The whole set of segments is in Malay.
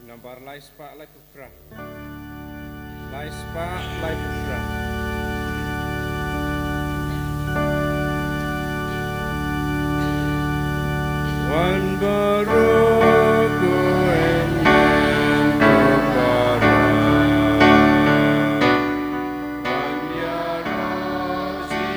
Nambar Laispa Laipukra. Laispa Laipukra. One Baruku and Bukara. One Yarosi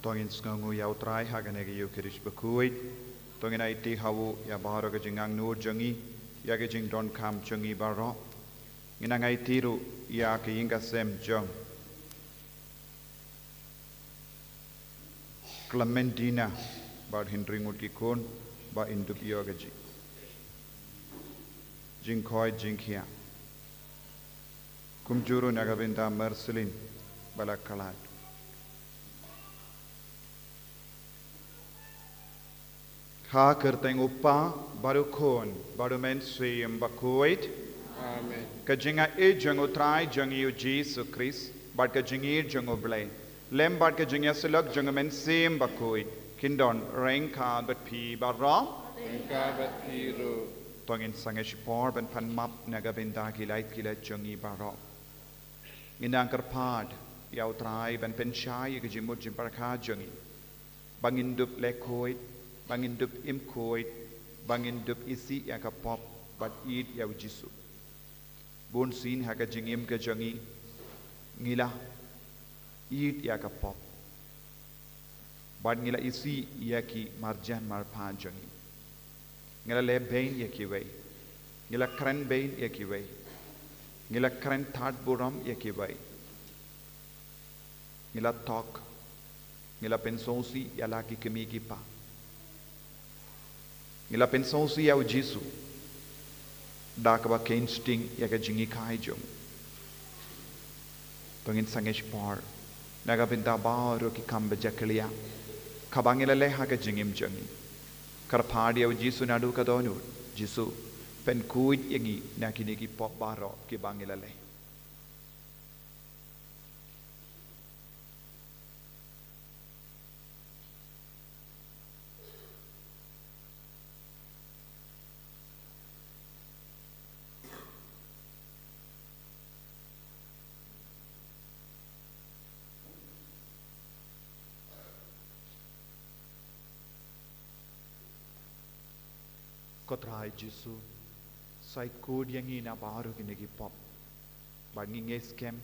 Tongin Sngi yau Trai haganegi yukirish Bakhuid. Tongin IT hawu ya baharaga jingang nur jangi ya ke jing don kam jangi baro. Nginang IT ru ya ke inga sem jang. Clementina, bad hindering utikon, ba indup yogaji. Jinkoi jinkia. Kumjuru nagabinda Marcelin, balakalat. Ha kerteng upa, baru kon, baru mensuyem Bakhuid. Amen. Kajinga jang utrai jang yu Jesus Christ, bad kajingi jang oblay. Lem bad kajinga selok jang mensuyem Bakhuid. Kindon rengka bat pi barra. Engkau bertiru. Tongin sangesh por ban pan map nagabinda kilait jangi barra. Inang kerpad, yau trai ban penshai kajimut jimparka jangi. Bangindup lekhoid. Bangindup imkoid, bangindup isi yang kapop, bat id yau jisu. Bun sin haka jingim ke jangi, ngila id ya kapop. Bat ngila isi yaki marjan marpa jangi. Ngila le bain yaki way, ngila kren bain yaki way, ngila kren thad buram yaki way. Ngila talk, ngila pensonsi yalaki kemiki pa. Ngila pensão se é o disso, da que quem sting e que jingi kaijum, tongin sangesh par, naga pinta baru ki kamba jaklia, kabangila leha ke jingim jangi, karpadi au disso nadu kadonu, disso pen kuid yangi nakini ki pop baro ki bangila le. Trai jisu sai code yang ina baru kini ki pop bagi nge scam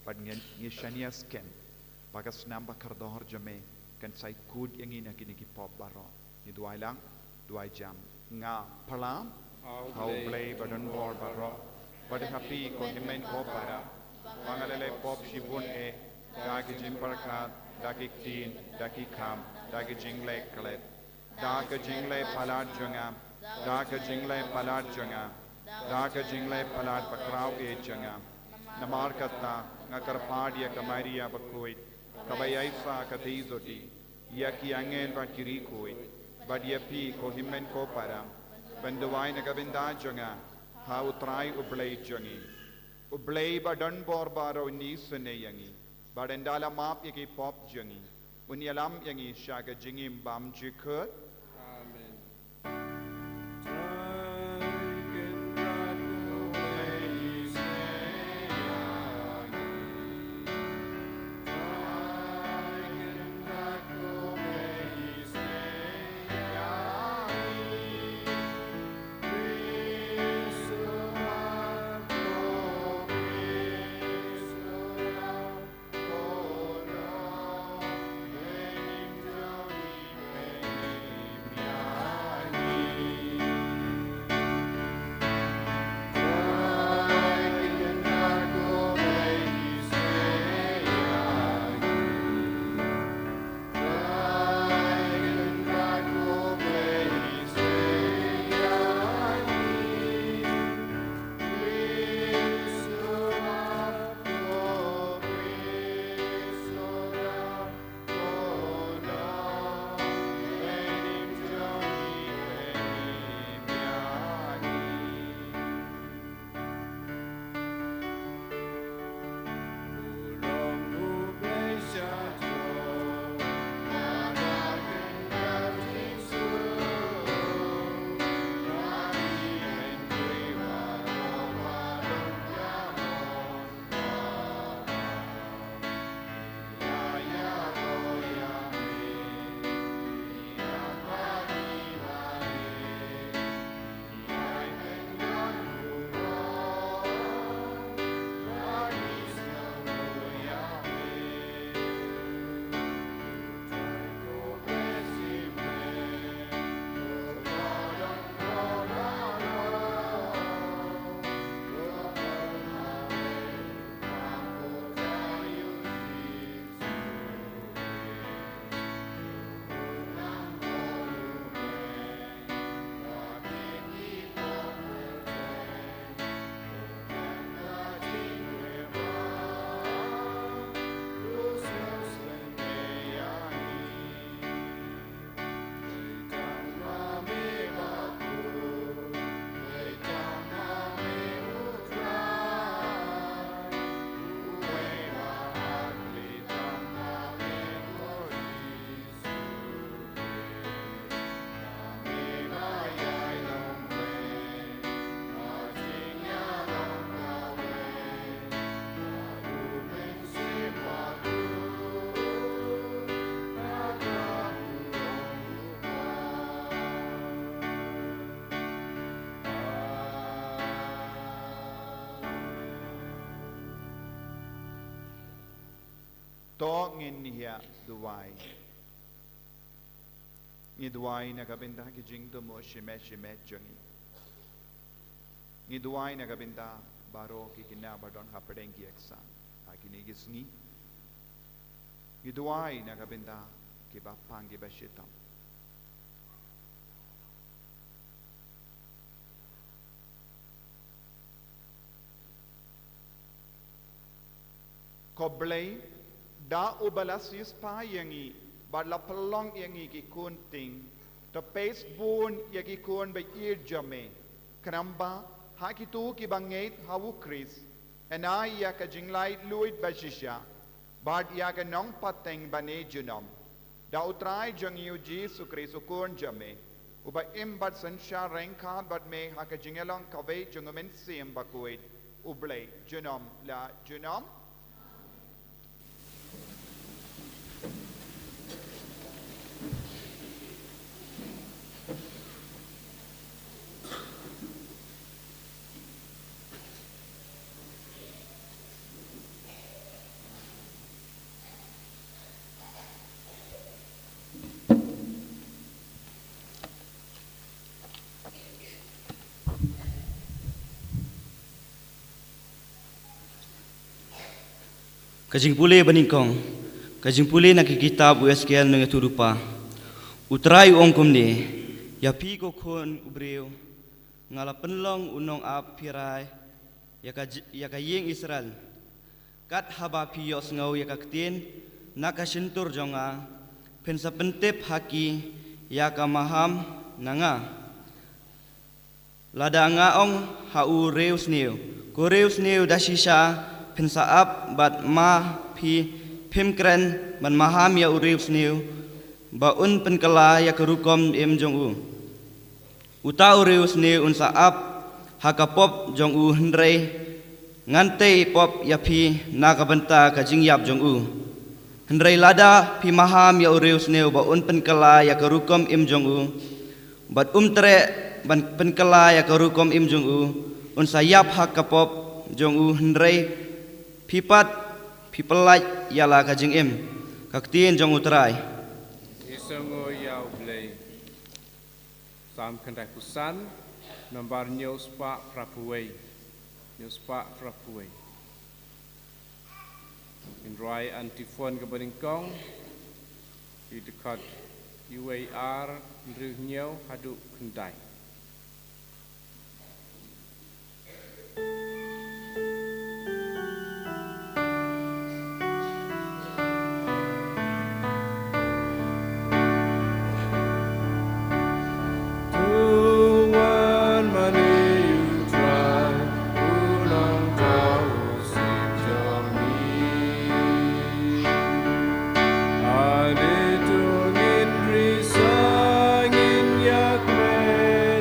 bagi nge shania scam bagas namba kardor jame kan sai code yang ina kini ki pop baro ni duai lang duai jam nga palam how play badan bor baro bade happy ko himen ko para bangalele pop shibun e dagi jimparka dagi tin dagi kam dagi jingle klet dagi jingle palat jangam Daga jingle palat janga, daga jingle palat bakrau e janga. Namar kata ngakar padia kamaria Bakhuid, kabayaifa katizoti, yaki angel bakiri koi, badiapi kohimen ko para, benduai nagabinda janga, how trai ublay jangi, ublay badan borbaro nisane yangi, badendala map yaki pop jangi, unyalam yangi shaga jingim bam jikut. to ngin hiya duwai ngi duwai na kabinda ki jing to mo shime jangi ngi duwai na kabinda baro ki kinna badon hapdeng ki exam akini ki sngi ngi duwai na kabinda ki bapang ki bashitam koblei da ubalasis pa yangi badla pelong yangi ki kunting to pace bone yagi kun by ear jame kramba hakitu ki bangait hawu kris enai ya ka jinglai luit bashisha bad ya ka nong pateng bane junam da utrai jang yu Jesu Kristo kun jame uba imbat sansha rengka bad me haka jingelong kave jungamen sim Bakhuid ublei junam la junam Kajing pule baningkong, kajing pule nak kitab USKL nang turupa. Utrai ongkom ni, ya pi ko kon ubreu, ngala penlong unong ap pirai, ya ka yeng Israel. Kat haba pi yos ngau ya ka ktien, naka sentur jonga, pensa pentep haki, ya ka maham nanga. Lada ngaong hau reus niu, ko reus niu dasisha. Pensaap bat ma pi pimkren ban maham ya urip sniu ba un penkala ya kerukom im jong u uta urip sniu un saap hakapop jong u hendrei ngante pop ya pi nakabenta ka jingyap jong u hendrei lada pi maham ya urip sniu ba un penkala ya kerukom im jong u bat tre ban penkala ya kerukom im jong u un sayap hakapop jong u hendrei Pipat, pipelaj yala kajing im, kaktien jong utrai. Isongo yau blei. Sam kendai pusan, nomor news pak prapuai. News pak prapuai. In Trai antifon ke Beningkong, di dekat UAR, Nruhnyau haduk kendai. Sang in yak me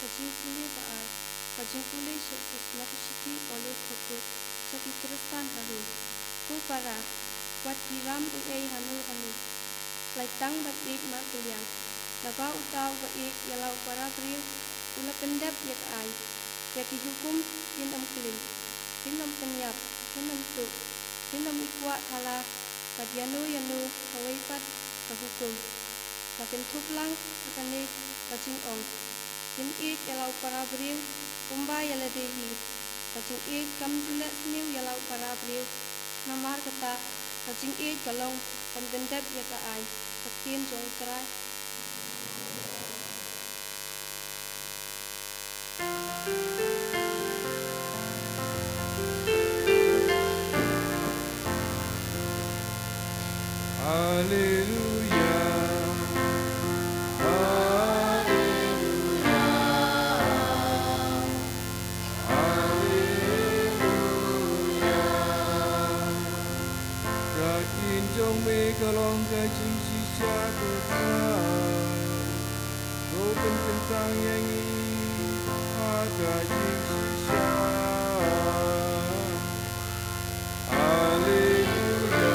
kajing puli taai, kajing puli shekus makushiki oleh koku, saki kristan halu, ku para, wat piram hanu hanu, laitang bat mak kuliang, naba utau bat yalau para priu, ula pendap yak ai, yaki hukum hinam kelim, hinam kenyap, hinam tu, hinam ikwa hala, bat yanu hawaipat kahukum, makin tuplang makane kajing ong. Hin yalau para priu, kumba yaladehi, kajing kam julat niu yalau para priu, namar kata kajing kalong dan bendap yaka ai, katin jong Trai. Hallelujah. Kalong kajing sisa ku Trai, ku tentang yang ini kajing sisa. Haleluya,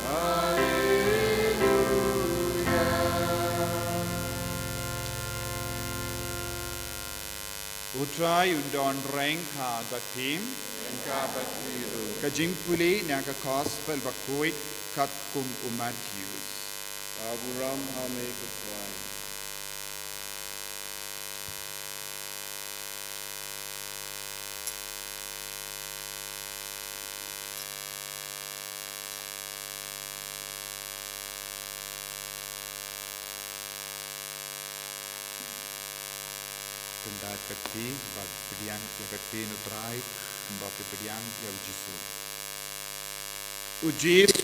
haleluya, haleluya. Utrai undon reng ka gatim, Engkau biru, kajing puli naga gospel Bakhuid kat kum umat Yesus. Abu Ram hame ketuai. Pendat kati bag bediang ya kati nutrai mbak bediang ya ujisu. Ujis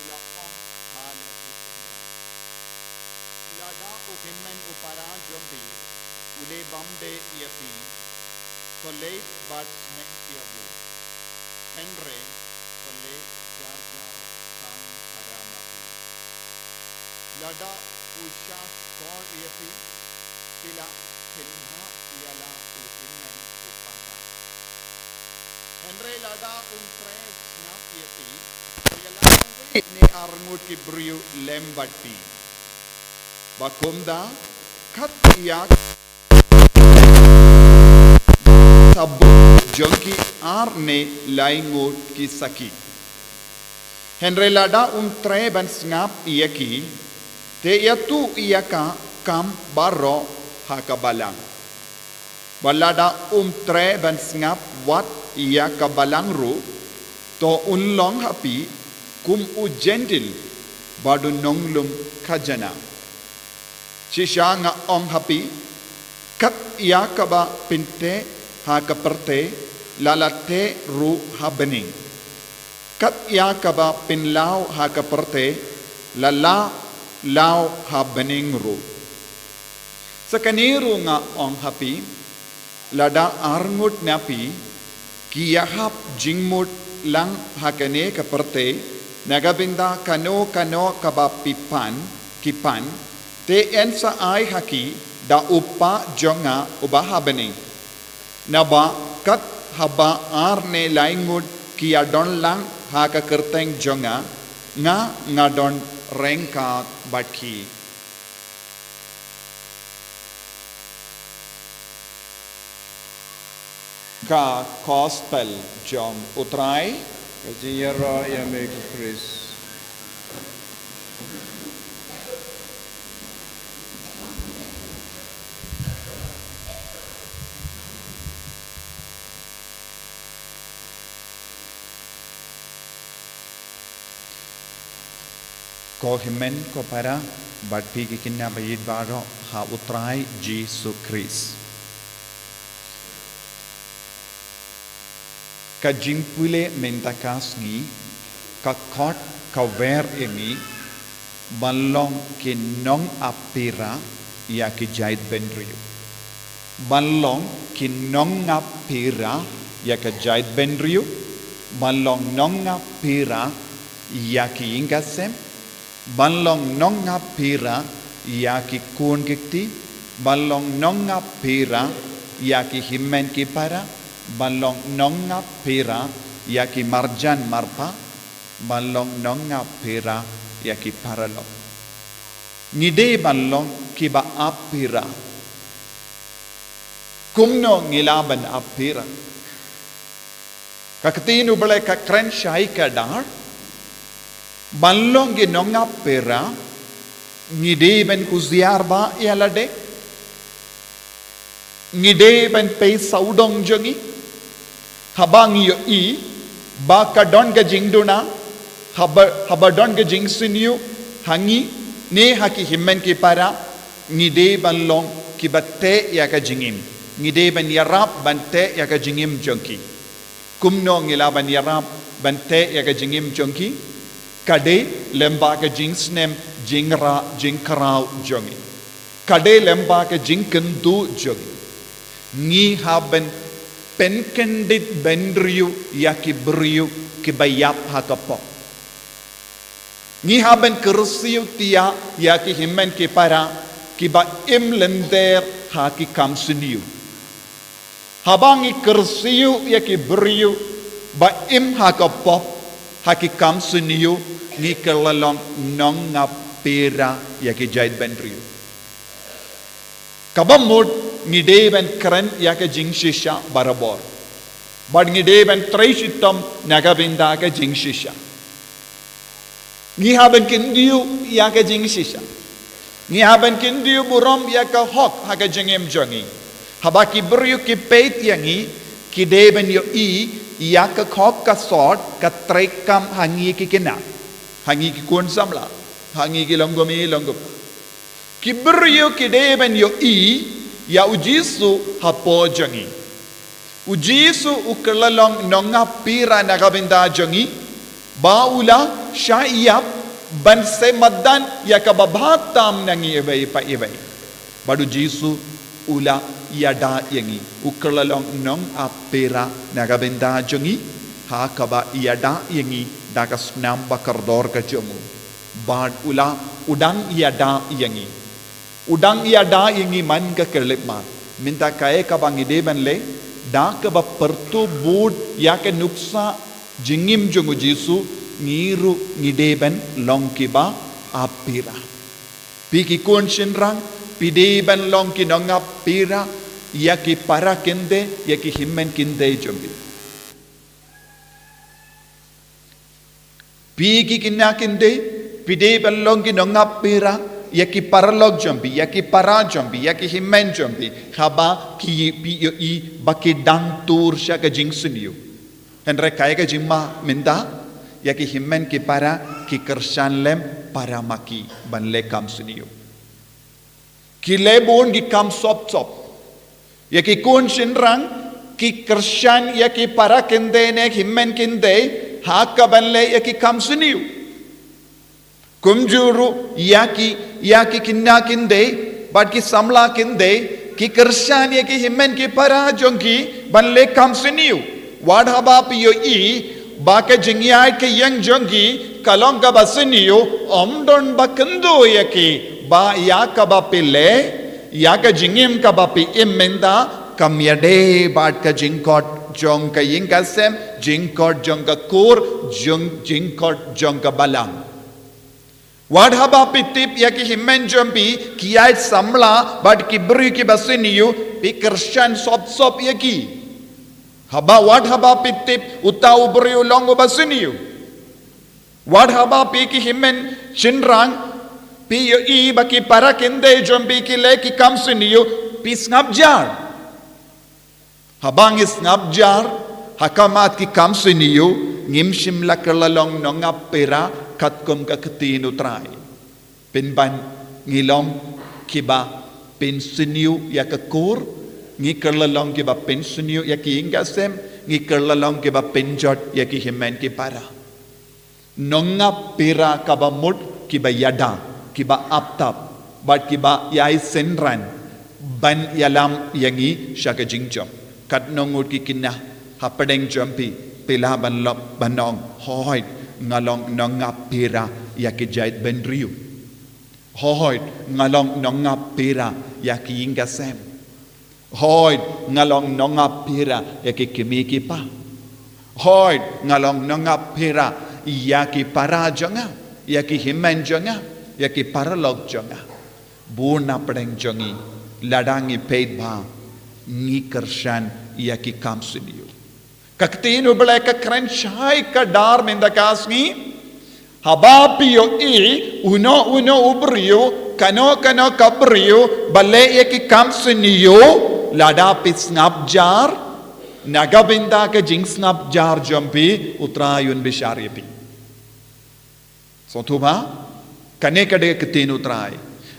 ulapong hale utendra. Lada ukimmen upara jombi ule bamde yapi kolei bat men yabu. Henry kolei jar kan haramapi. Lada usha kor yapi sila Hilha ialah ukimmen upara. Henry lada Trai snap yeti ialah ni arngut ki briu lembati. Bakumda kat yak sabu jongki arne laingut ki saki. Henry lada Trai ban snap yaki te yatu iyaka kam baro hakabalang. Balada Trai ban ngap wat ia kabalang ru to unlong hapi kum ujentil badu nonglum kajana. Shisha nga ong hapi kat ia kaba pinte hakaperte lalate ru habening. Kat ia kaba pinlau hakaperte lala lau habening ru. Sakaniru nga ong hapi, lada arngut napi, kiyahap jingmut lang hakane kaperte, nagabinda kano kaba kipan, te ensa ay haki da upa jonga ubahabening. Naba kat haba arne laingut kiya don lang haka kerteng jonga, nga don rengkat batki. Ka gospel jom utrai Kajing yara yang me Chris. ko himen ko para batpi kikinna bayid baro ha utrai Jesu Christ. Kajing pule mentaka Sngi kakot kawer ini balong kinong apira ya kijait benriu. Balong kinong apira ya kijait benriu. Balong nong apira yaki ingasem, banlong nonga pira yaki kun gikti, banlong nonga pira yaki himmen ki para, banlong nonga pira yaki marjan marpa, banlong nonga pira yaki paralong. Ngide banlong kiba apira. Kumno ngilaban apira. Kakatinu balai ka kren shai ka dar. Banlong gi nonga pira. Ngide ben kuziar ba yalade. Ngide ben pay saudong jongi. Habang yo i ba ka don ga jingduna. Haba don ga jing sinyu hangi ne haki himmen ki para ngide banlong ki batte ya ka jingim. Ngide ban yarap bante ya ka jingim jonki. Kumno ngila ban yarap bante ya ka jingim jonki. Kade lemba ka jingsnem jingra jingkarau jongi. Kade lemba ka jingkendu jongi. Ngi haben penkendit bendriu ya ki beriu ki bayap hakapo. Ngi haben kersiu tia ya ki himmen ki para ki ba im lender ha ki kamsiniu. Habangi kersiu ya ki beriu ba im ha ka pop ha ki kamsiniu ni kelalong nonga pera ya ki jait bendriu. Kabamud ni deben keren ya ki jing shisha barabor. Bad ni deben Trai shitam nagabinda ka jing shisha. Ni haben kindiu ya ka jing shisha. Ni haben kindiu buram ya ka hok ha ka jingem jongi. Habaki beriu ki peit yangi ki deben yo i ya ka hok ka sort ka trekam hangi ki kena. Hangi ki kun samla. Hangi ki longomi longop. Ki beriu ki deben yo i ya ujisu hapo jongi. Ujisu ukelalong nonga pira nagabinda jongi. Baula syaiab ban semadan ya kababatam nangi ebai pa ebai. Badu jisu ula yada yangi ukelalong nong apera nagabenda jongi ha kaba yada yangi dagas namba kardor ka jomu. Bad ula udang yada yangi. Udang yada yangi man ka kerlepmat. Minta kae kabangi deban le da kaba pertu bud ya ke nuksa jingim jongu jisu ngiru ngideben longkiba apira. Piki kun shinrang pideben longki nonga pira yaki para kende yaki himmen kinde jombi. Piki kinna kinde pideben longki nonga pira yaki paralog jombi yaki para jombi yaki himmen jombi haba ki pi i baki dang tur sya ka jingsuniu. Henre kaya ka jimma minda yaki himmen ki para ki kersan lem para maki ban le kam suniu. Ki lebon ki kam sop sop. Yaki kun shinrang ki kersan yaki para kende ne himmen kende haka ban le yaki kam suniu. Kumjuru yaki kinna kende bad ki samla kende ki kersan yaki himmen ki para jongki ban le kam suniu. Wadhaba piyo i baka jingyai ke yang jongi kalong ka basiniyo omdon bakendo yaki ba ya ka ba pile ya ka jingim ka ba pi imenda kamyade bat ka jingkot jong ka yingkasem jingkot jong ka kur jingkot jong ka balang. Wadhaba pi tip yaki himmen jompi kiyait samla bat ki beri ki basiniyo pi kershan sop yaki. Haba what haba pitip utau beriu longo basiniu. What haba piki himmen chinrang pi yo i baki para kende jombi ki leki kamsiniu pi snabjar. Habang snabjar hakamat ki kamsiniu ngimshim lakerlalong nonga pera katkum kakatinu Trai. Pinban ngilom kiba pinsiniu yakakur ngi kerlalong ki ba pensioniu ya ki ingasem ngi kerlalong ki ba penjot ya ki himmen ki para nonga pira ka ba mut ki ba yada ki ba aptap bat ki ba yai senran ban yalam yangi shaka jingjom kat nongut ki kinna hapadeng jompi pila ban lop banong hoit ngalong nongap pira yaki jait benriu. Hoy ngalong nongap pira yaki ingasem. Hoy ngalong nongap pira yaki kimiki pa. Hoy ngalong nongap pira yaki para jonga, yaki himen jonga, yaki paralog jonga. Buna pedeng jongi ladangi paid ba ngi kershan yaki kamsiniu. Kaktinu belaka krenshai ka dar mendakasni habapio i uno ubrio kano kabrio bale yaki kamsiniu ladapis ngabjar nagabinda ka jing ngabjar jompi utrayun bisharipi. So tuba kane kade ketinu utray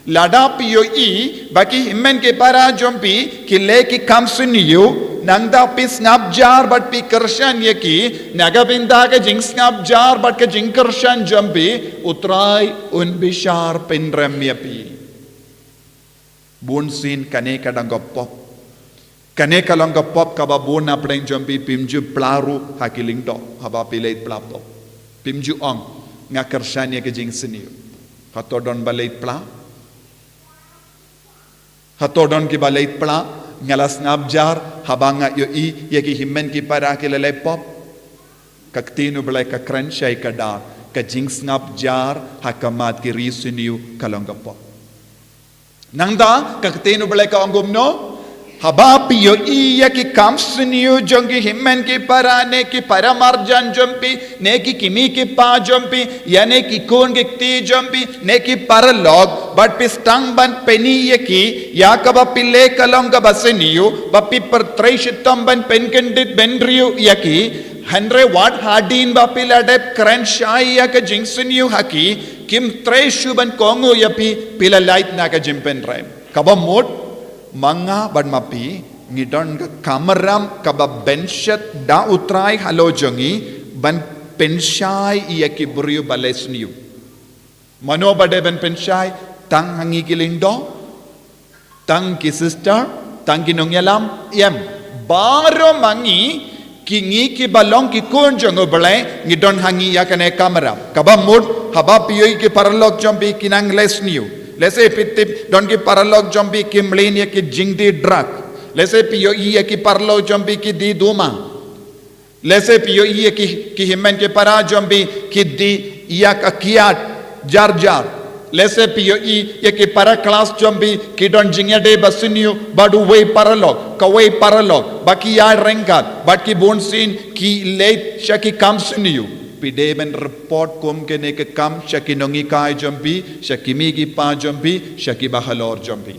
lada piyo i baki himmen ke para jompi ki leki kamsuniyu nangda pis ngabjar but pi kershan yeki nagabinda ke jing ngabjar but ke jing kershan jompi utray un bishar pinrem yapi bunsin kane kadang gopop kane kalong gopop kaba buna preng jompi pimju plaru hakiling do haba pilait plap do pimju ong nga kershan yeki jing siniyu hatodon balait pla hatodon ki balait pla ngalas ngabjar habanga yo i yaki himmen ki para ki lele pop kaktinu belai ka krenshai ka dar ka jings ngabjar hakamat ki risuniu kalonga pop nangda kaktinu belai ka ongumno habapi yo i yaki kamsuniu jongi himmen ki para ne ki para marjan jompi ne ki kimi ki pa jompi ya ne ki kon ki jompi ne ki para log but pistang ban peni yaki yakaba pille kalonga basiniu bapi per treishitam ban penkendit benriu yaki 100 watt hardin bapila dep krenshai yaka jingsuniu haki kim treishu ban kongo yapi pila light naka jimpen rem kaba mod manga bad mapi ngidon ka kamaram kaba benchet da utrai halo jongi ban penshai yaki buriu balesniu mano bade ban penshai tang hangi kilindo tang ki sister tang ki nongyalam yem baro mangi kingi ki balong ki kun jongo balai ngidon hangi yakane kamaram kaba mud haba piyoi ki paralog jombi kinang lesniu Let's say pitip don ki paralog jombi ki mlenia ki jingdi drug. Let's say piyo iya ki paralog jombi ki di duma. Let's say piyo iya ki himmen ki para jombi ki di iya ka kiat jar. Let's say piyo iya ki para class jombi ki don jingya de basiniu badu way paralog ka way paralog baki ya rengat but ki bonsin ki late shaki kamsiniu. Pideben report kum kene ke kam shaki nongi kai jompi shaki migi pa jompi shaki bahalor jompi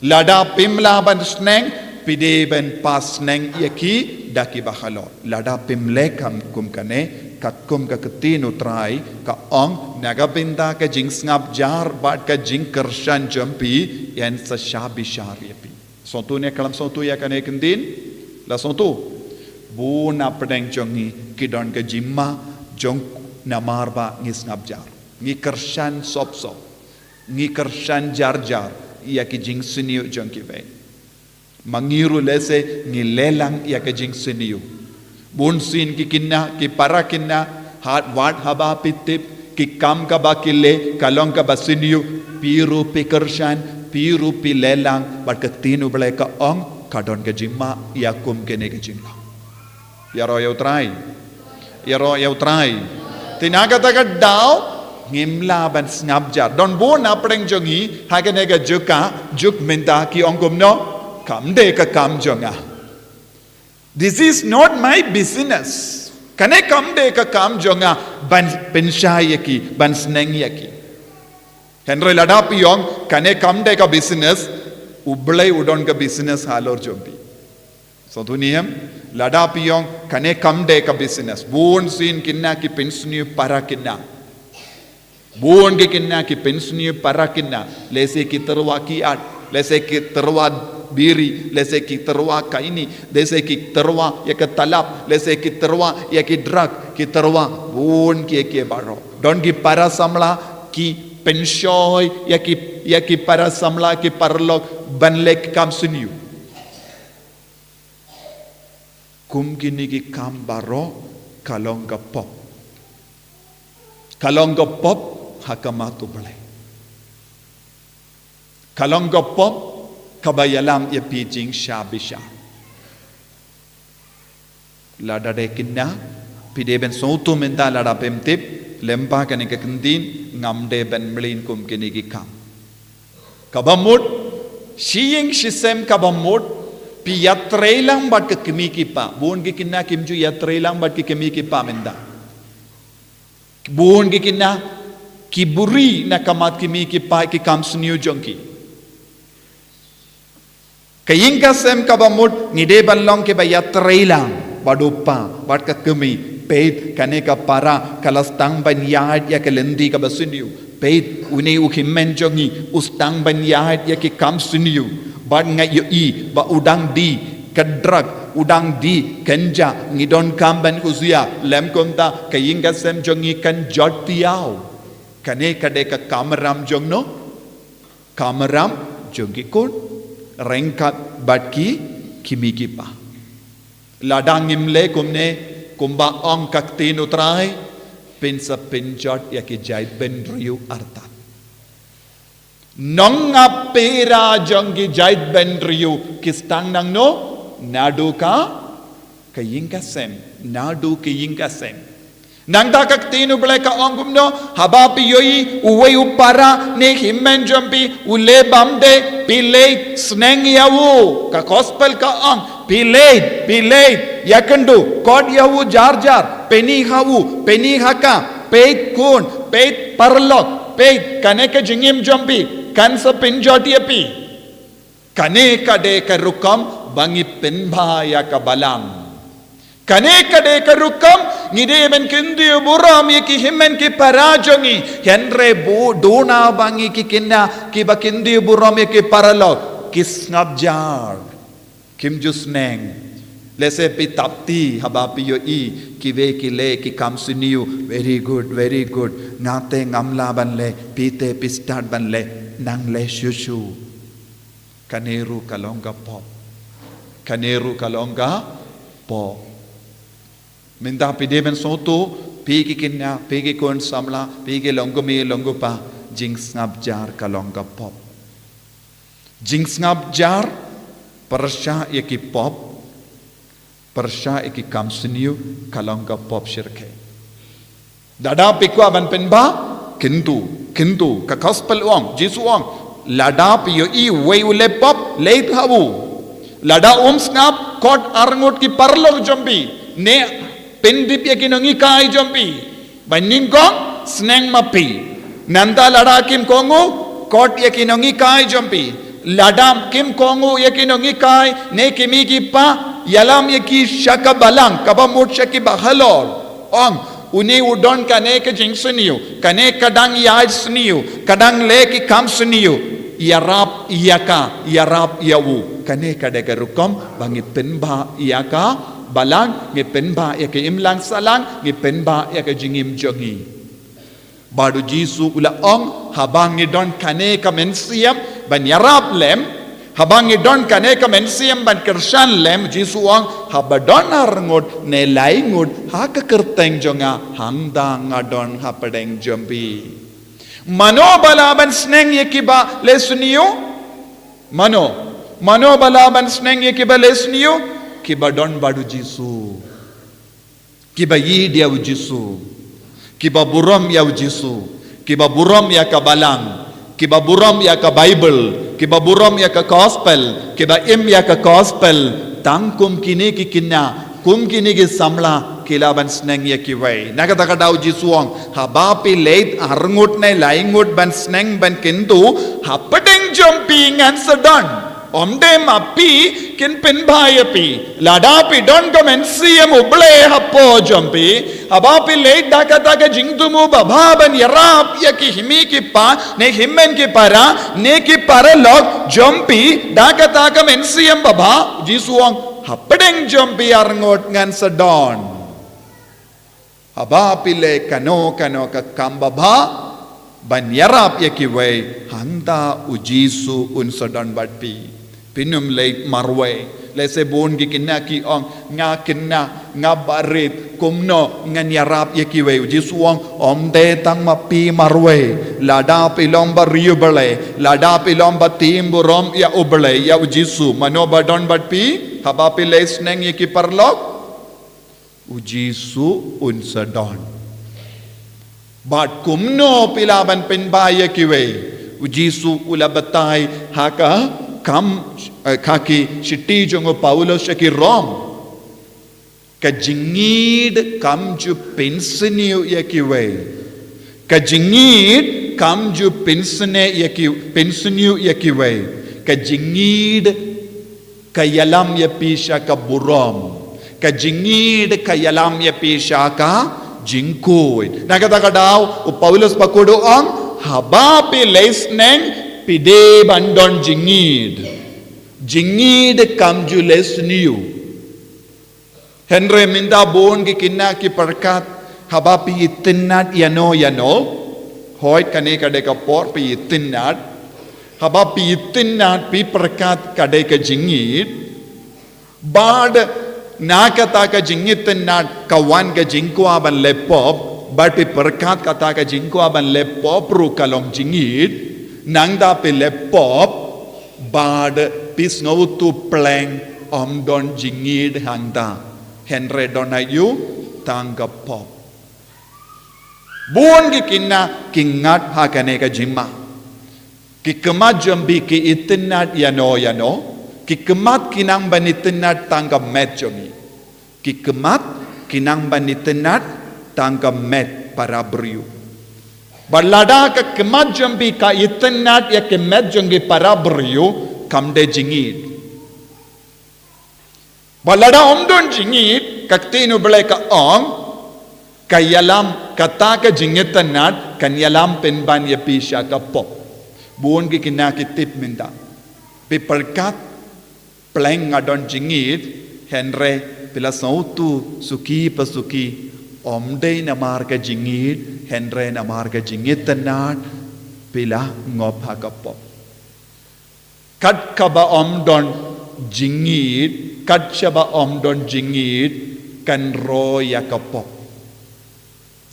lada pimla ban sneng pideben pas sneng yaki daki bahalor lada pimle kam kum kane kat kum ka ketinu trai ka ong nagabinda ka jing ngap jar bat ka jing kershan jompi yan sa shabi shariapi sontu ne kalam sontu ya kane kendin la sontu bu na pedeng jongi kidon ka jimma jong namarba ngis ngabjar ngi kershan sop ngi kershan jar ia ki jing siniu jong ki ve mangiru lese ngi lelang ia ki jing siniu bun sin ki kinna ki para kinna hat wat haba pitip ki kam ka bakile kalong ka basiniu piru pi kershan piru pi lelang bat ka tinu bele ka ong kadon ka jimma ia kum kene ka jingla ya ro ya utrai tinaga taga daw ngimla ban ngabjar don bo na preng jongi hagenega juk menta ki ongkom no kamde ka kam jonga this is not my business kane kamde ka kam jonga ban penshai ki ban sneng yaki henry ladapi yong kane kamde ka business ublai udon ka business halor jompi so duniyam lada piyong kane kamde ka business buon sin kinna ki pensioniu para kinna buon ki kinna ki pensioniu para kinna lese ki terwa ki at lese ki terwa biri lese ki terwa kaini lese ki terwa ya ke talap lese ki terwa ya ki drug ki terwa buon ki baro don ki para samla ki pensioy ya ki para samla ki parlok banlek kamsuniu kum kini ki kam baro kalong ka pop Kalongga pop hakamatu balai. Kalongga pop kabayalam ya pijing shabisha. Lada dekinna pide ben sotu menta lada pemtip lempa kani kekendin ngamde ben melin kum kini gikam. Kabamut siying shisem kabamut pi yatreilang bat ke kimi kipa buon gikinna kimju yatreilang bat ke kimi kipa menda. Buon gikinna kiburi na kamat kimi kipa ki kam suniu jongki. Kayingka sem kabamut ngide balong ke ba yatreilang badupa bat ke kimi peit kaneka para kalastang banyad ya kelendi ka basuniu peit une ukhimen jongi ustang banyad ya ki kam suniu bat ngai yo I ba udang di kadrak udang di kenja ngidon kamban huzia lem konta kayinga sem jongi kan jot piao kaneka deka kamaram jongno kamaram jongi kon rengkat batki kimiki pa ladang imle kumne kumba ong kaktinu Trai pinsa pinjot ya ki jait ben riu artat nonga pera jongi jait ben riu kistang nang no nadu ka kayingka sem nadu kayingka sem nang ta kaktinu bele ka ong kumno habapi yoi uwe upara ne himmen jompi ule bamde pilei Sngi yawu ka gospel ka ong pilei yakandu kod yawu jar peni hawu peni haka peit kun peit parlok peit kaneka jingim jompi kansa pinjoti api kaneka de ka rukam bangi penba ya ka balang kaneka de ka rukam ngide ben kindi buram ye ki himmen ki parajongi henre bu dona bangi ki kinna ki bakindi buram ye ki paralok kisngab jar kim jusneng lese pitapti habapi yo I kive kile ki kam suniu very good ngate ngamla banle pite pistat banle nang le shushu kaneru kalonga pop minta pide ben soto pigi kinna pigi kon samla pigi longo pa jings ngab jar kalonga pop jings ngab jar persha yaki pop persha yaki kam suniu kalonga pop shirke dada pikwa ban penba kintu ka gospel ong jisu ong lada piyo I way ule pop leit hawu lada snap kot arngut ki parlok jombi ne pendip yaki nongi kai jombi baning kong sneng mapi nanda lada kim kongu kot yaki nongi kai jombi ladam kim kongu yaki nongi kai ne kimi ki pa yalam yaki shaka balang kabamut shaki bahalol ong uni udon kane ke jingsuniu kane kadang yaj suniu kadang le ki kam suniu yarap yawu kane kadega rukom bangi penba iyaka balang nge penba ya ke imlang salang nge penba ya ke jingim jongi badu jisu ula ong habang nge don kane ka mensiam ban yarap lem habang nge don kane ka mensiam ban kershan lem jisu ong habadon arngot ne laingut ha ka kerteng jonga hangda ngadon hapadeng jombi mano balaban sneng yekiba lesniu mano balaban sneng yekiba lesniu kiba don badu jisu kiba yid ya jisu kiba buram ya jisu kiba buram ya ka balang kiba buram ya ka bible kiba buram ya ka gospel kiba im ya ka gospel tangkum kini ki kinna kum kini ki samla kilaban sneng ya ki wai nakata ka dau jisuang habapi leit arngut ne laingut ban sneng ban kintu hapadeng jompi ngan sedon omde mapi kin penbaya pi ladapi don komen siam uble hapo jompi habapi leit dakata ka jingtumu bababan yarap ya ki himi ki pa ne himmen ki para ne ki para log jompi dakata ka men siam baba jisuang hapadeng jompi arngot ngan sedon habapi le kano ka kambaba ban yarap ya ki wei handa ujisu un sedon batpi pinum leit marway lese bon gi kinna ki ong nga kinna nga barit kumno ngan yarap yakiwe jisuang omde tang mapi marwe lada pilomba riubale lada pilomba timburom ya ubale ya ujisu manobadon batpi habapi lesneng yaki parlok ujisu unsadon bat kumno pilaban penbaya kiwe ujisu ulabatai haka kam kaki shiti jongo Paulos yaki rom kajingid kamju penseniu yakiwe kajingid kamju penseniu yakiwe kajingid kayalam ya pisha ka buram kajingid kayalam ya pisha ka jingkoy nakataka daw o Paulos pakudo ang habapi lesneng pide bandon jingid kamju lesniu Henry minda bon ki kinna ki perkat habapi itinat yano hoy kane kade ka por pi itinat habapi itinat pi perkat kade ka jingit bad nakata ka jingit tinat kawan ka jingko aban lepop bad pi perkat kata ka jingko aban lepop ru kalom jingit nangda pi lepop bad pi snow tu pleng don jingit hangda Henry donayu tangga pop. Buon ki kinna kingat hakane ka jimma. Ki kemat jambi ki itinat yano ki kemat kinang ban itinat tangga met jongi. Ki kemat kinang ban itinat tangga met para briu. Balada ka kemat jambi ka itinat ya ke met jongi para briu kamde jingit. Balada omdon jingit kaktinu belai ka ong kayalam kata ka jingit tanat kanyalam penban ya pisha ka pop buon ki kinakitip minda piperkat pleng ngadon jingit Henry pila sautu suki pasuki omde namar ka jingit Henry namar ka jingit tanat pila ngop ha ka pop kat ka ba omdon jingit kat shaba omdon jingit kan ro yakapop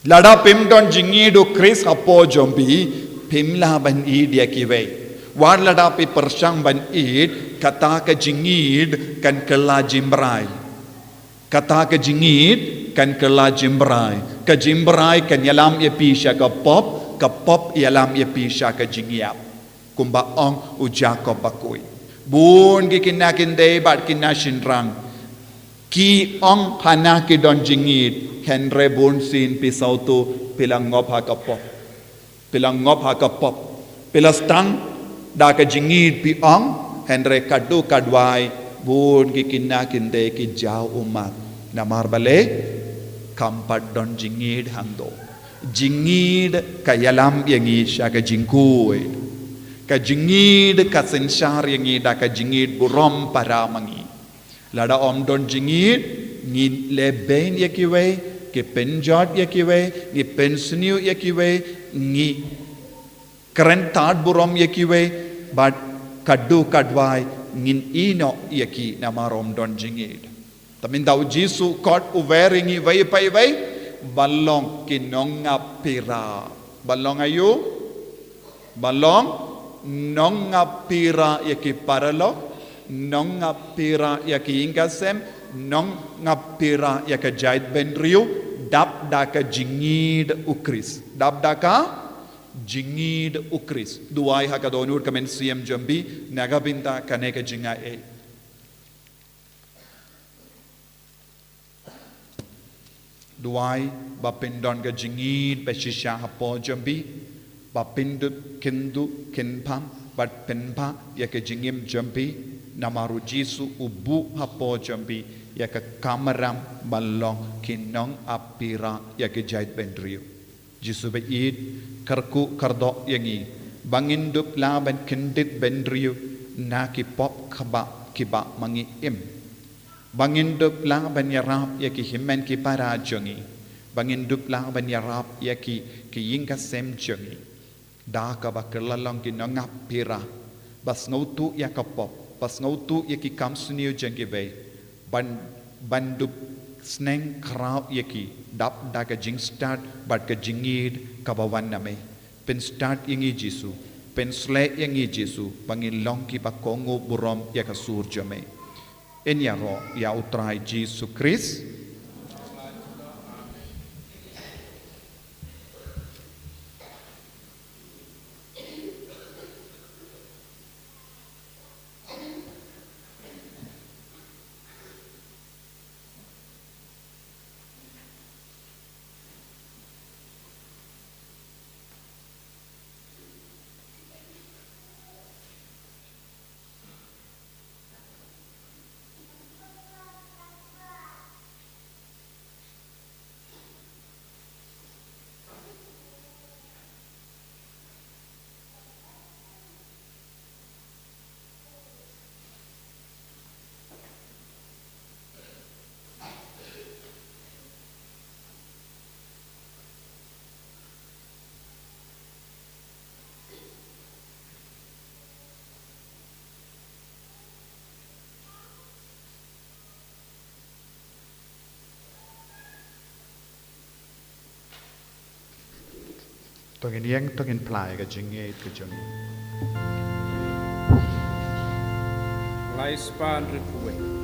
lada pimdon jingidu Chris apo jombi pimla ban id yakiwe war lada pi persang ban id kata ka jingid kan kela jimbrai kata ka jingid kan kela jimbrai ka jimbrai kan yalam ya pisha ka pop yalam ya pisha ka jingiap kumba ong ujako bakui bun ki kinakinde bat kinashinrang ki ong hana ki don jingit Henry bun sin pisau tu pilang ngop hakapop pilas tang da ka jingit pi ong Henry kadu kadwai bun ki kinakinde ki jau umat namar bale kampat don jingit hangdo jingit kayalam yangi syaka jingkui ka jingid ka sensar yangi da ka jingid burom para mangi lada om don jingid ni leben yakiwe ke penjot yakiwe ni pensniu yakiwe ni kerentat burom yakiwe but kadu kadwai ngin ino yaki namarom don jingid tamin daw jisu kot uveringi vai pai vai balong kinonga pira balong ayu balong nong ngapira yaki paralok nong ngapira yaki ingasem nong ngapira yaka jait benriu dap daka jingid ukris dap daka jingid ukris duai hakadonur kamen siem jambi nagabinta kaneka jinga e duai bapindon ga jingid peshisha hapo jambi bapindu kendu kenpam bat penpa yaka jingim jambi namaru jisu ubu hapo jambi yaka kamaram balong kinong apira yaka jait bendriu jisu beid karku kardo yangi bangindup laban kendit bendriu naki pop kaba kiba mangi im bangindup laban yarap yaki himen ki para jongi bangindup laban yarap yaki ki yingka sem jongi da ka ba kerlalong ki nangap pira bas ngautu ya kapop bas ngautu ya ki kamsuniu jengki be bandup sneng krau yaki dap da ka jing start but ka jingid kabawan name pen start yangi Jesu pen sle yangi Jesu bangin long ki ba kongo burom ya ka sur jame enya ro ya utrai Jesu Christ tongin yang tongin plai ka jingid ka jong Lifespan request.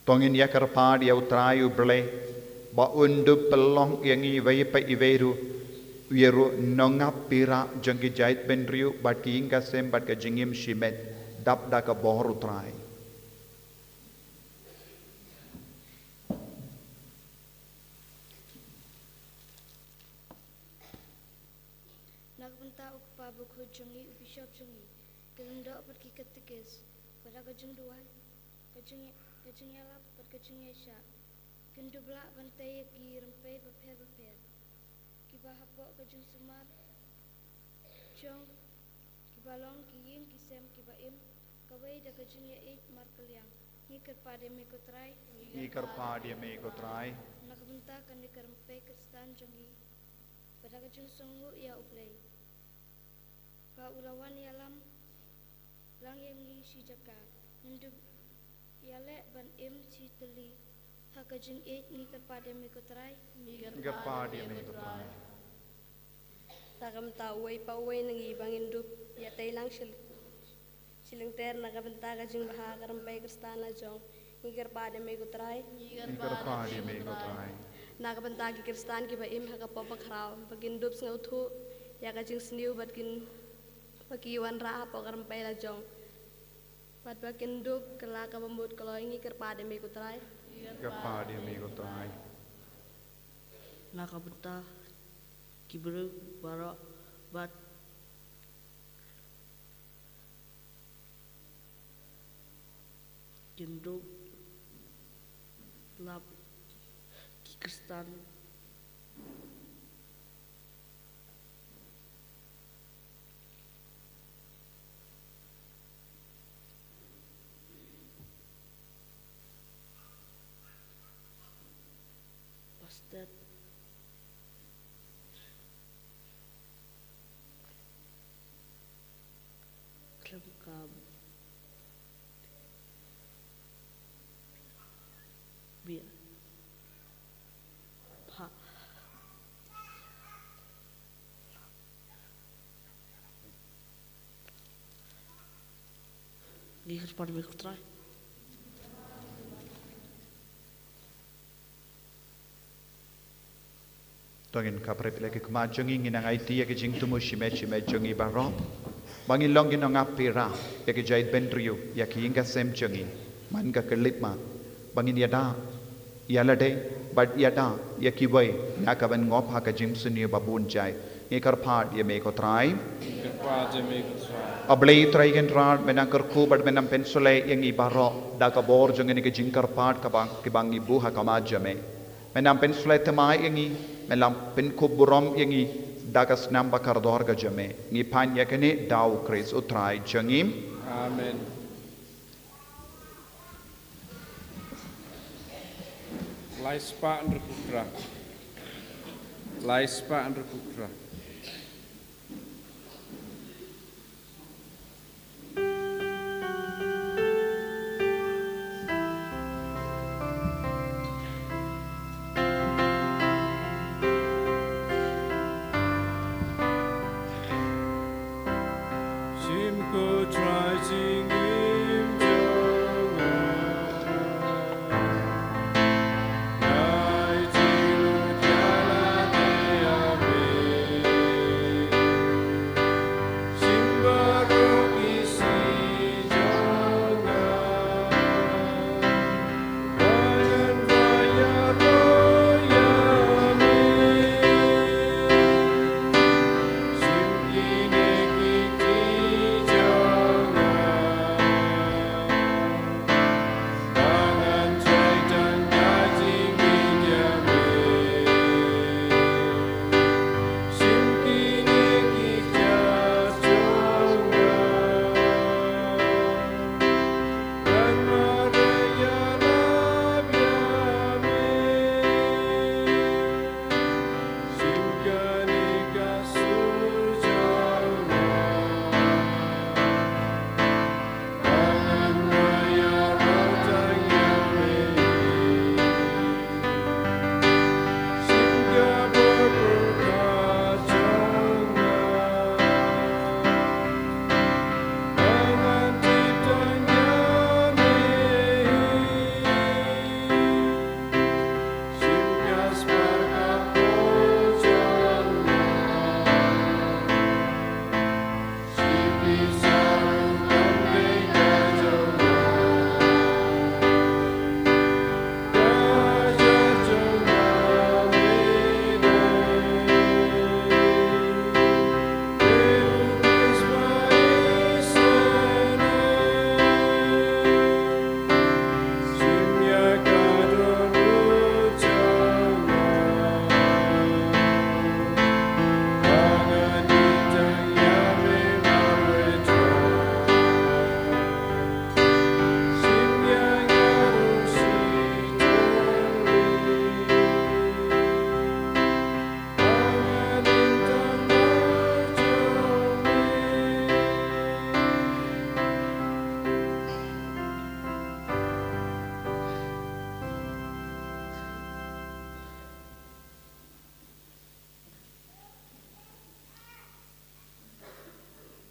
tongin yakar pad ya utrai uble ba undu pelong yang i vai pa iveru wieru nonga pira jangi jait benriu bat ki inga sem bat ka jingim shimet dap da ka bohor utrai Nagbanta ukpa Bakhuid jungi bishop jungi kelunda pergi ketikis pada kajung duan kajung yalap pada kajung yasha kendu belak bantai ki rempai beper kiba hapok kajung semar jong kiba long kiying kisem kiba im kawai da kajung ya mar kaliang ni kerpade me ko trai nagbanta kan ni kerempai kristan jungi pada kajung sunggu ya uplay Ka ulawan yalam lang yang ni si jaka ndu yale ban im si teli hakajing ni kepada me ko trai Nagam tawai pawai nangi bangin dup ya tailang siling ter nagabenta kajing baha karampai kristana jong ngigar pada me ko trai nagabenta ki kristan ki ba im hakapopak raw bagin dup ngau thu ya kajing sniu batkin Pakiwan ra apa karampai la jong. Pat bakinduk kelaka pembut kalau ini kerpada me Trai. Kepada amigo Trai. Nakabenta kibru bara bat kinduk lap kikristan pastet Klam biar pa Gihir pada me Trai. Tongin kapre pila ke kemajongi nginang IT ya ke jing tumu shime jongi baro. Bangin long ginong apira ya ke jait bendrio ya ke inga sem jongi. Man ka kelipma. Bangin yada yalade but yada ya ki way ya ka ban ngop ha ka jim suni babun jai. Ngi kar phat ya me ko Trai. Kepada me Trai. Ablay Trai gen rat menang kerku but menang pensole yang ibaro da ka bor jongi ni ke jing kar phat ka bang ibu ha ka majame. Menang pensole temai yang melam pen kuburom yangi dagas namba kardor ga jame ngi pan yakene daw kris utrai jangim Amen. Laispa under Putra. Laispa under Putra.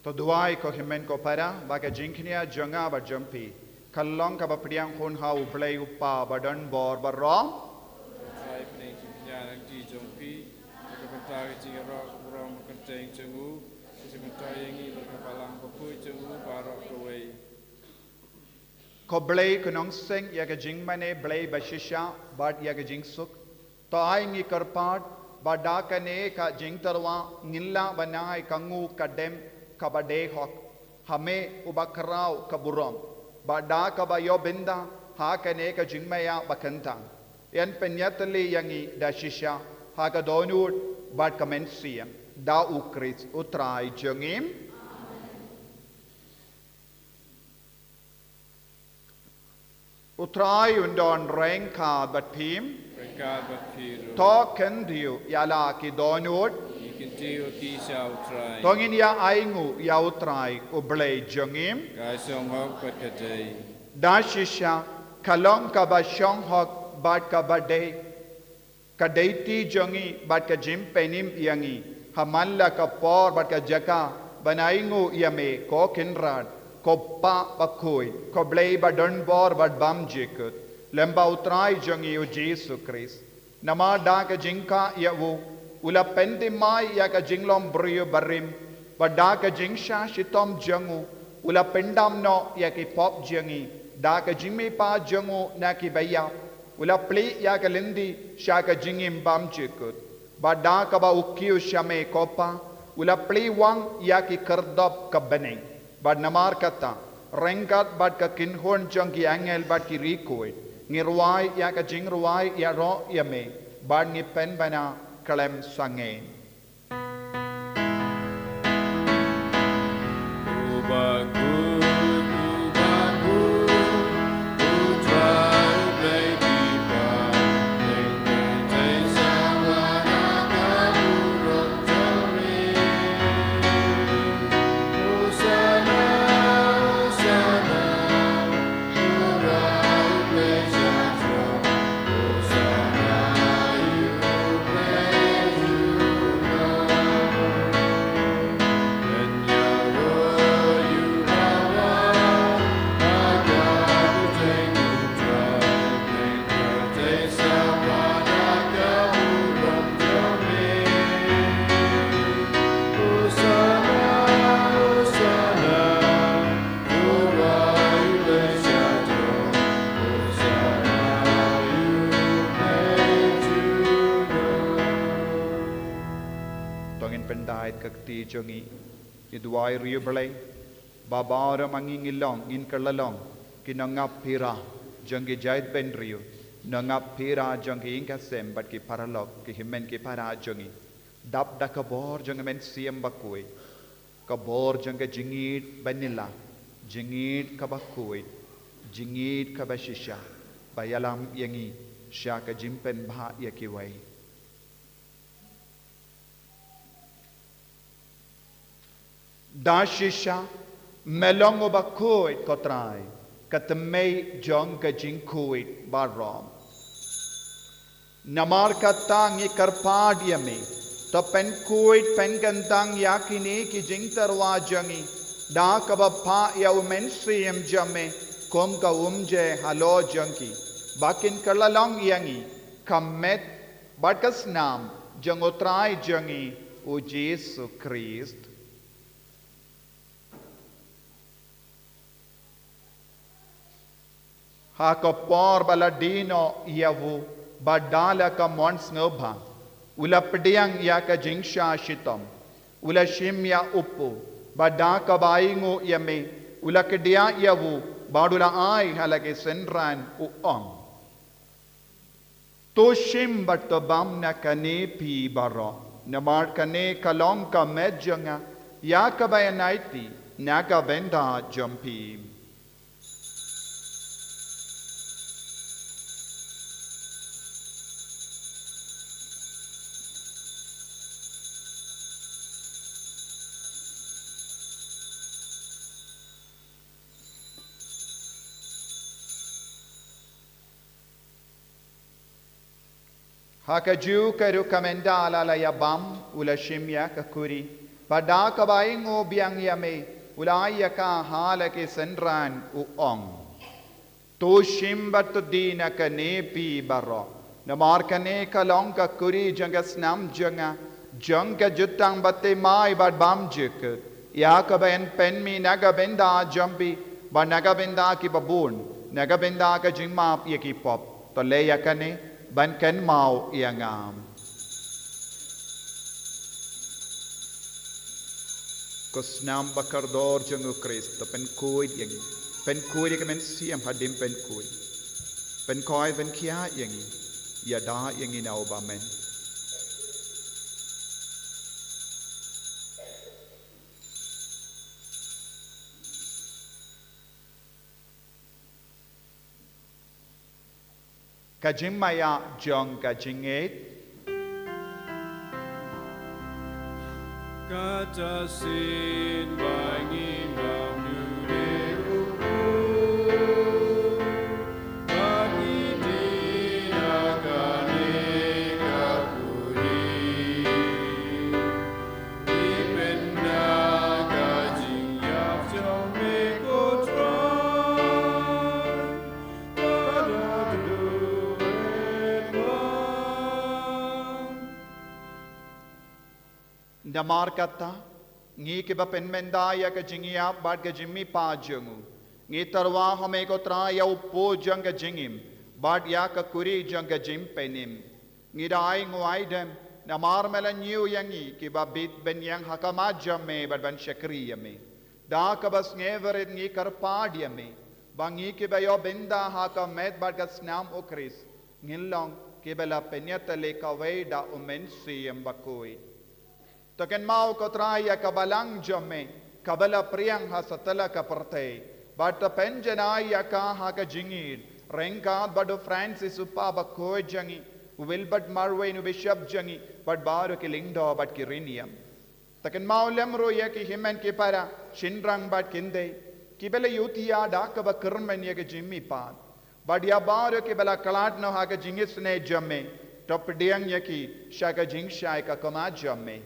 To duai ko himen ko para baga jinknia jonga ba jumpi. Kallong ka ba priang hun hau play upa badan bor barro. Trai peneng jingnya nanti jompi. Kebentar jingero kurang kenteng jengu. Isibutayangi berkapalang Bakhuid Jamu Barok Kawai. Ko blay kunong sing yaga jing mane blay bashisha bad yaga jing suk. To ay ngi karpad bada kane ka jing tarwa ngilla banay kangu kadem kabade hok. Hame ubakrao kaburom. Bada kabayo binda ha kane ka jing maya bakantang. Yan penyatali yangi dashisha ha ka donur bad kamensiyam. Da ukris utrai jangim. Utrai undon rengka bat pim. Berkat Bakhiru. To kendiu yala ki donut. Ikintiwa Kisha Trai. Tongin ya aingu ya utrai ublay jangim. Kaisong Hok Bakadei. Dashisha kalong ka ba shong hok bat ka ba day. Kadaiti jangi bat ka jim penim yangi. Hamalla ka por bat ka jaka banaingu yame ko kinrad. Ko pa Bakhuid, ko blay ba don bor bat bam jikut. Lemba utrai jangi o Jesu Christ. Nama da ka jingka yawu. Ula pendi mai ya ka jinglom brio barim. Ba da ka jingsha shitom jangu. Ula pendam no ya ki pop jangi. Da ka jingme pa jangu na ki baya. Ula pli ya ka lindi sha ka jingim bam jikut. Ba da ka ba ukiu shame kopa. Ula pli wang ya ki kerdop ka beneng. Bad namar kata rengkat bad ka kinhon jang ki angel bad ki rikoid ngirwai ya ka jingruai ya ro ya me bad ngi pen bana kalem sange Bakhuid, Bakhuid, Utrai Baby Bar. Nengkai Sawana Kaburok Jami. Usana, Usana, Utrai Bejatro. Usana, you pray, you know. And Yahweh, you have I got to take you drive. Nengkai Sawana Kaburok Jami. Usana, Usana, Utrai Bejatro. Usana, you made to know. tongin pendait kakti jangi idwai riublay babara mangingilong in kalalong kinangap pira jangi jait ben riu nangap pira jangi ingkasem bat ki paralok ki himen ki para jangi dap da kabor jangi men siem Bakhuid kabor jangi jingit banila jingit ka Bakhuid jingit ka bashisha bayalam yangi sya ka jimpen bha yakiwai Dashisha melong o Bakhuid ko Trai katamay jong ka jingkuid barom namar katangi karpadyame to pen kuid pen gandang yakini ki jingtarwa jangi da kabapa ya umensiyam jame kom ka umje halo jangi bakin kalalong yangi kamet bakas nam jango Trai jangi o Jesu Christ ha ka por baladino yavu badala ka mons ngobha ula pediang ya ka jingsha shitom ula shimya upu bada ka baingu yame ula kedia yavu badula ai halage senran u ong to shim but bam na kane pi baro namar kane kalong ka medjanga ya ka bayanaiti na ka benda jumpi Hakaju karu kamenda ala ya bam ula shimya kakuri pada kabaingo biang yame ulaya ka hala ke senran u ong to shimbat dina ka nepi baro namar kane kalong kakuri janga snam janga jong ka jutang batte mai bad bam jikut ya ka ben pen mi naga benda jampi ba naga benda ki babun naga benda ka jing map ye ki pop to le ya kane ban ken mau ya ngam ko snam bakardor jong Christ to pen kuid yang pen kuid ka men siam hadim pen kuid pen koi pen kia yang ya da yang ina obamen Kajing maya jong kajing et Kacasin bangi mamnude Bagi dinagane kapuri Ipenda kajing yak jong meko trai Tadadu Namar kata ngi ke ba penmenda ya ka jingia bad ka jimmi pa jungu ngi tarwa hame ko tra ya upo jang ka jingim bad ya ka kuri jang ka jim penim ngi dai nguai dem namar mela new yangi ke ba bit ben yang hakama jamme bad ban shakri yame da ka bas ngever ngi kar pad yame bangi ke ba yo benda ha ka met bad ka snam o kris ngilong ke bela penyata le ka we da umen siyam bakoi Taken mau ko Trai ya kabalang jamme kabala priang ha satala ka parte but the penjana ya ka ha ka jingir renka bado Francis upa Bakhuid jangi Wilbert Marway nu bishop jangi but baro ki lingdo but ki rinium Taken mau lemro ya ki himen ki para shinrang but kinde ki bela yutia da ka ba kermen ya ka jimmi pa but ya baro ki bela kalat no ha ka jingis ne jamme top diang ya ki shaka jing shai ka kama jamme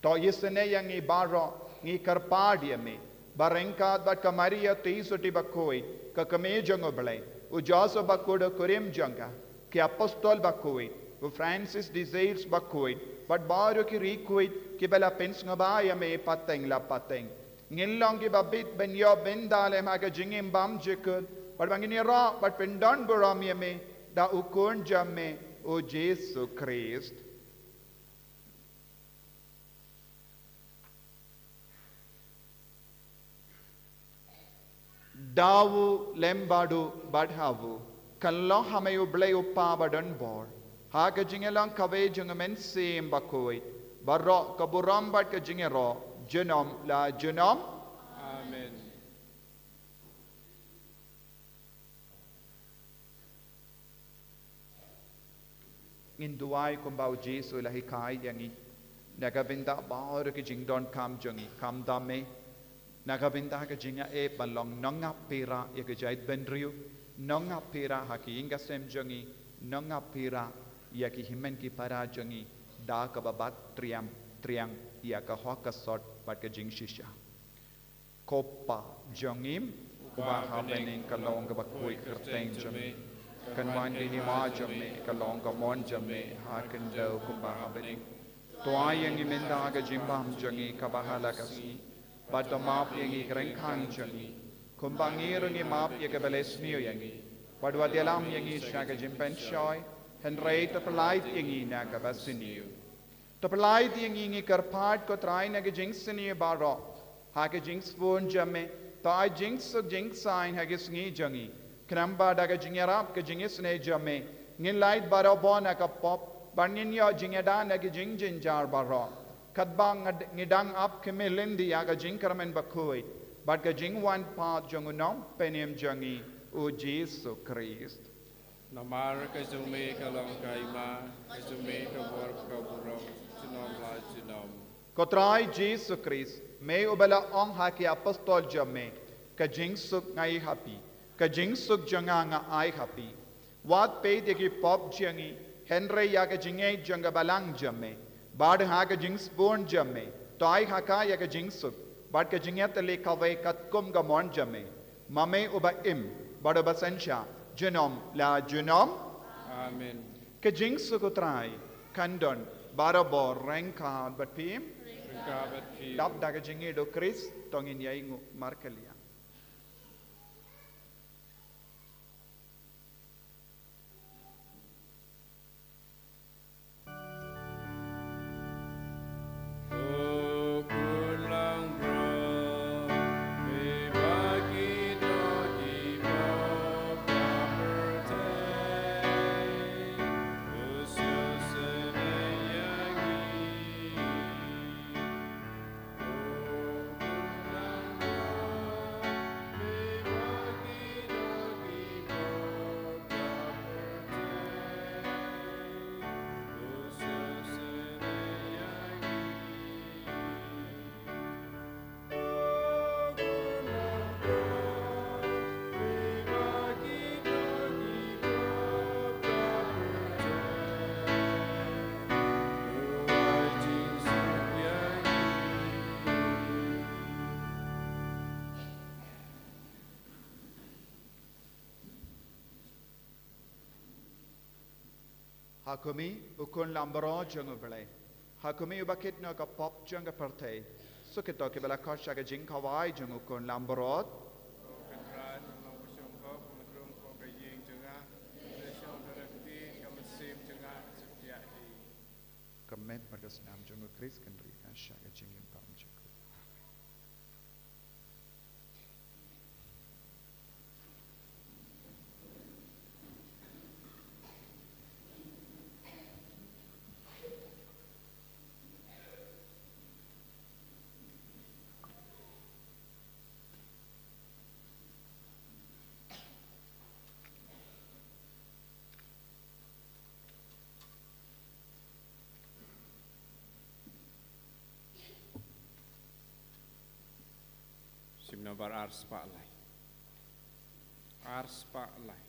To yisne yang i baro ngi karpadia me barengkat bat kamaria teisuti bakoi ka kame jango blai u jaso bakoda kurim janga ki apostol bakoi u Francis desires bakoi but baro ki requit ki bela pens ngabaya me pateng la pateng ngilong ki babit ben yo ben dale ma ka jingim bam jikut but bangini ra but pendon borami me da u kon jamme o Jesu Christ Dawu lembadu badhavu kallo hame ublay uppa badan bor ha ka jingelang kave jungamen sim bakoi barro kaburam bad ka jingero junom la junom Amen Induai kumbau Jesu lahi kai yangi nagabinda baur ki jingdon kam jungi kam dame Nagabinda ka jinga e balong nonga pira ya ka jait benriu nonga pira haki inga sem jongi nonga pira ya ki himen ki para jongi da ka babat triang ya ka hoka sort bat ka jing shisha kopa jongim uba habening kalong ka bakui kerteng jame kanwan di hima jame kalong ka mon jame hakin do kumba habening tuayang iminda ka jimbam jongi kabahala kasi But the map yangi krengkang jangi, kumbangi rungi map yaga beles niyo yangi, but what the alam yangi shaga jimpen shoy, and rate the polite yangi naga basiniyo. The polite yangi karpad ko try naga jinksiniyo baro, haga jinks spoon jamme, tai jinks of jinks sign hagis ngi jangi, kramba daga jingarap ka jingis ne jamme, ngin light baro bona ka pop, banyin yo jingada naga jingjin jar baro. Kadbang ngidang up kemelindi aga jingkaramen bakoi but ga jingwan pa jongunom penim jangi o Jesu Christ Namar ka jume kalong kaima ka jume ka bor ka burom chinom la chinom Kotrai Jesu Christ me ubala ong haki apostol jamme ka jingsuk ngai happy ka jingsuk janganga ai happy wat pe degi pop jangi Henry yaga jingai janga balang jamme Bad haga jings born jamme, toy haka yaga jingsuk, bad ka jingyat le kawai katkum ga mon jamme, mame uba im, bad uba sensha, junom la junom, Amen ka jingsuk utrai, kandon, Barabor rengkat batpim. Rengkabat P. Dap daga jingi do Chris tongin yai markalia. Hakumi ukun lambaro jungu bele. Hakumi ubakit no ka pop junga parte. Sukito ke bela kosha ka jing kawai jungu kun lambarot. Kenran long kusong ko kumadrong ko kaying junga. Lesyong darakti kamasim junga setiai. Kemet markas nam jungu Chris kendri kasha ka jing yang pam jungu. Simnabar ars paklay. Ars paklay.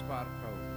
parkau.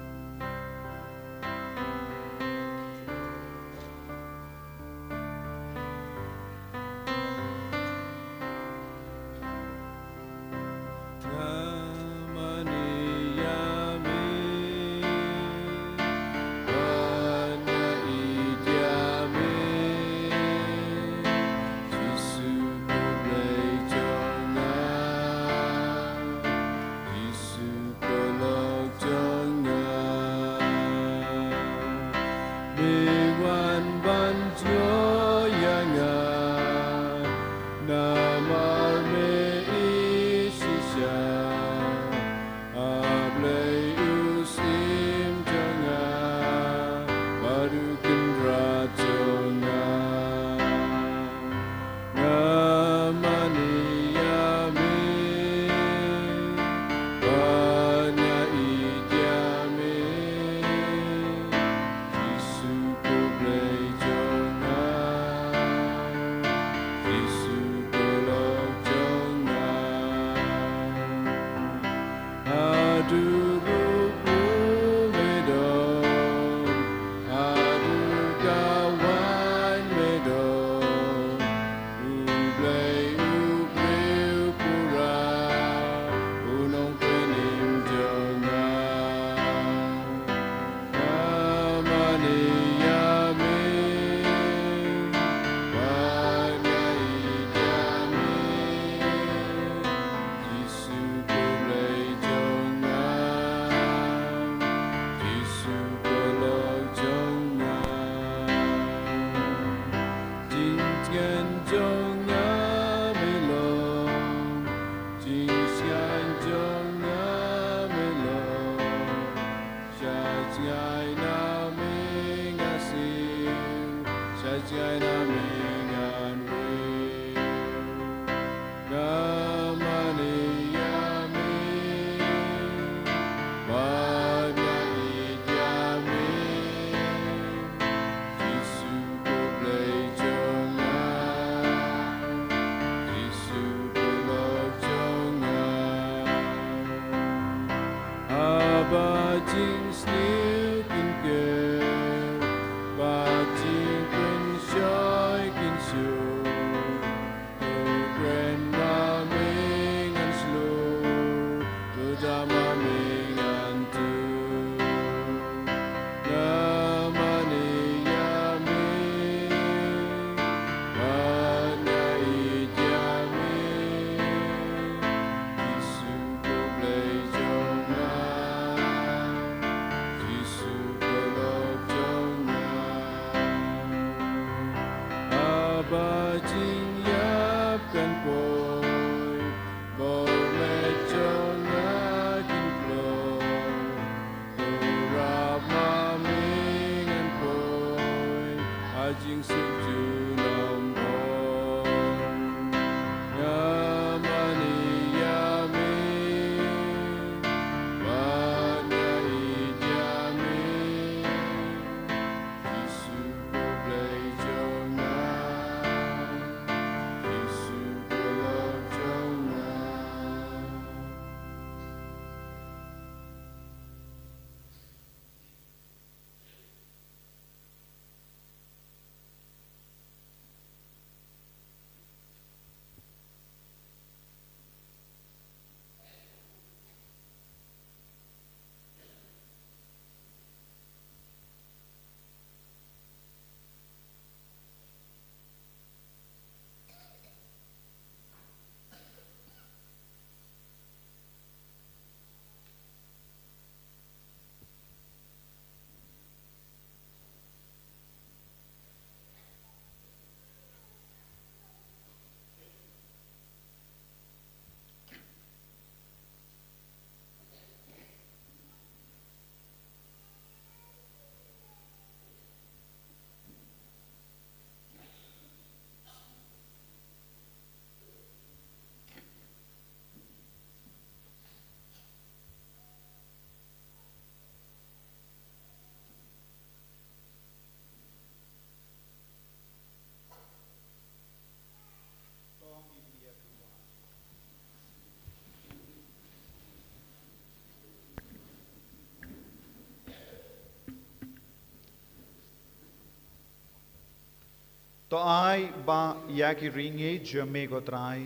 To ai ba yaki ringe jame go trai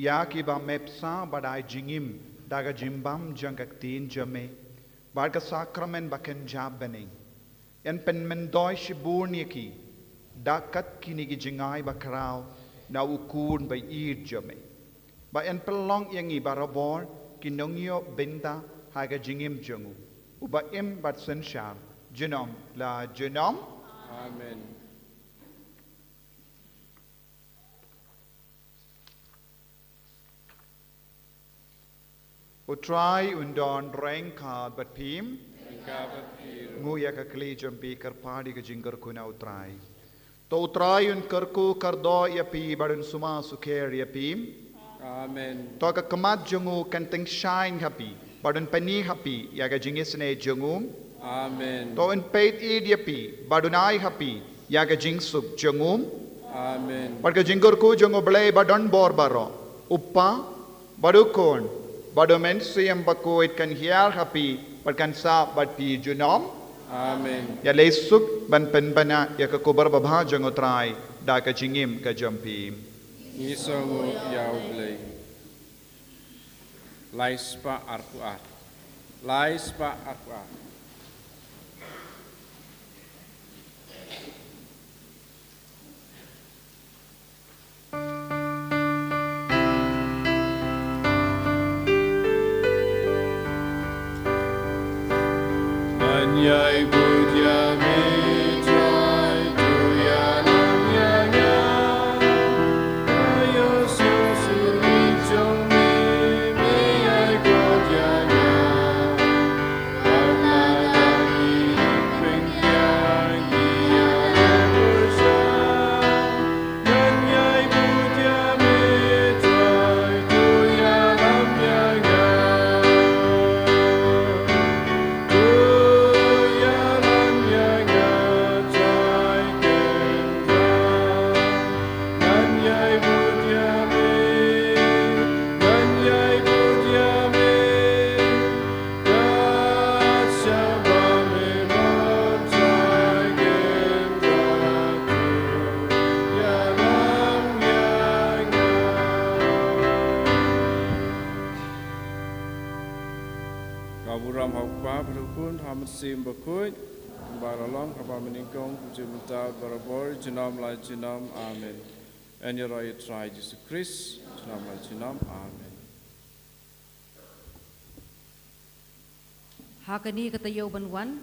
yaki ba mepsa badai jingim daga jimbam jangak tin jame barga sakramen baken jab bane yan pen men doi shibun yaki dakat kini gi jingai bakrao na ukun ba ir jame ba yan pelong yangi barabor kinongyo benda haga jingim jangu uba im bat senshar jinom la jinom Amen. Trai undon reng kad bat pim Engkabat biru. nguya ka kli jampi karpadi ka jingkar kuna utrai to utrai un karku kardo ya pi badun suma sukher ya pim Amen. to ka kamat jungu kanteng shine happy badun pani happy ya ka jingisne jungum Amen. to un peit id ya pi badunai happy ya ka jingsuk jungum Amen. bad ka jingkar ku jungu blai badon bor baro uppa badukon badomen siyam Bakhuid kan hiar happy bad kan sa bad pi junom Amen. ya lesuk ban penbana ya ka kubar babha jango trai da ka jingim ka jampi Ngisongo yau blay. Laispa arkuat. Laispa arkuat. Anyai budya me trai tu ya nam ya ya. Ayo su su li chong me me ai god ya ya. Ala la ni ping ya ni ya le busha. Anyai budya me trai tu ya nam ya ya. Kaburam hakpa berukun hamad sim Bakhuid baralong kapa meningkong kujumental barabor jenam la jenam amen. En je raya Trai Jesus Christ jenam la jenam amen. Hakani katayo banwan